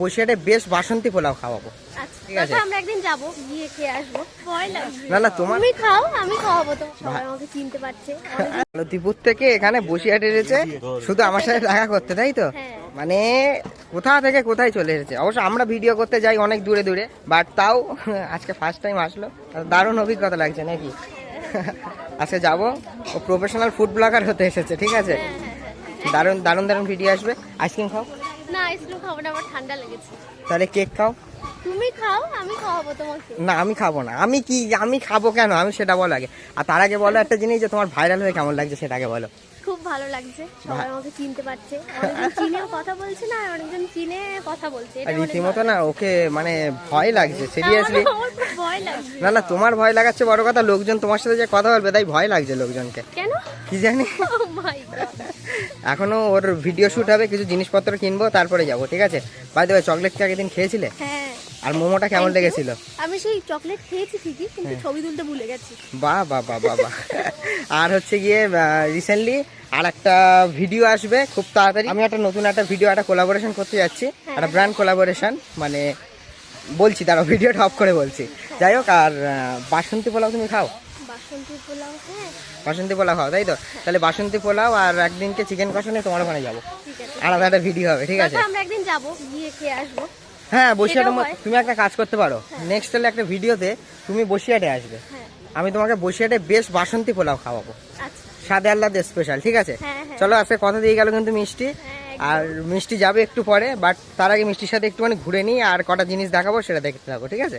বসিরহাটে বেশ বাসন্তী পোলাও খাওয়াবো। ঠিক আছে, আমরা একদিন যাবো, গিয়ে খেয়ে আসবো। ভয় লাগবে। না না তোমার তুমি খাও, আমি খাওয়াবো। তো সবাই আমাকে চিনতে পারছে। লতিপুর থেকে এখানে বসিরহাটে এসেছে শুধু আমার সাথে দেখা করতে, তাই তো? হ্যাঁ। মানে কোথা থেকে কোথায় চলে এসেছে। অবশ্য আমরা ভিডিও করতে যাই অনেক দূরে দূরে, বাট তাও আজকে ফার্স্ট টাইম আসলো। দারুণ অভিজ্ঞতা লাগছে নাকি? আজকে যাবো, ও প্রফেশনাল ফুড ব্লগার হতে এসেছে। ঠিক আছে, দারুণ দারুণ দারুণ ভিডিও আসবে। আইসক্রিম খাও? না, আইসক্রিম খাবো না, আমার ঠান্ডা লেগেছে। তাহলে কেক খাও? তুমি খাও, আমি খাওয়াবো তোমাকে। না আমি খাবো না। আমি খাবো কেন, আমি সেটা বলো আগে। আর তার আগে বলো একটা জিনিস, যে তোমার ভাইরাল হয়ে কেমন লাগছে সেটা আগে বলো। খুব ভালো লাগছে, সবাই আমাকে চিনতে পারছে। অনেকজন চিনেও কথা বলছে না, অনেকজন চিনে কথা বলছে। এটা অনেক রীতিমতো না, ওকে মানে ভয় লাগছে সিরিয়াসলি। আমার খুব ভয় লাগছে। না না তোমার ভয় লাগাচ্ছে বড় কথা, লোকজন তোমার সাথে যে কথা বলবে তাই ভয় লাগছে লোকজনকে। কেন? কি জানি। Oh my God! এখনো ওর ভিডিও শুট হবে, কিছু জিনিসপত্র কিনবো, তারপরে যাবো। ঠিক আছে, বাই দ্য ওয়ে চকলেট কি আগের দিন খেয়েছিলে? হ্যাঁ। আর মোমোটা কেমন Thank you. লেগেছিল? আমি সেই চকলেট খেয়েছি ঠিকই, কিন্তু ছবি তুলতে ভুলে গেছি। বাহ বাহ বাহ বাহ বাহ। আর হচ্ছে গিয়ে রিসেন্টলি আর একটা ভিডিও আসবে খুব তাড়াতাড়ি। আমি একটা নতুন একটা ভিডিও, একটা কোলাবোরেশন করতে যাচ্ছি, একটা ব্র্যান্ড কোলাবোরেশন। মানে বলছি, তারা ভিডিওটা অফ করে বলছি। যাই হোক, আর বাসন্তী পোলাও তুমি খাও? বাসন্তী পোলাও, হ্যাঁ বাসন্তী পোলাও খাও, তাই তো? তাহলে বাসন্তী পোলাও আর একদিনকে চিকেন কষা নিয়ে তোমার ওখানে যাবো, ঠিক আছে। আলাদা একটা ভিডিও হবে। ঠিক আছে, তারপর আমরা একদিন যাবো, গিয়ে খেয়ে আসবো। হ্যাঁ বসিরহাটে। সেটাও হয়। তুমি একটা কাজ করতে পারো, নেক্সট তাহলে একটা ভিডিওতে তুমি বসিরহাটে আসবে, হ্যাঁ। আমি তোমাকে বসিরহাটে বেশ বাসন্তী পোলাও খাওয়াবো, আচ্ছা। স্বাদে আহ্লাদে স্পেশাল। ঠিক আছে, হ্যাঁ, হ্যাঁ। চলো আজকে কথা দিয়ে গেল কিন্তু মিষ্টি। হ্যাঁ, আর মিষ্টি যাবে একটু পরে, বাট তার আগে মিষ্টির সাথে একটুখানি ঘুরে নিই, আর কটা জিনিস দেখাবো সেটা দেখতে থাকো। ঠিক আছে।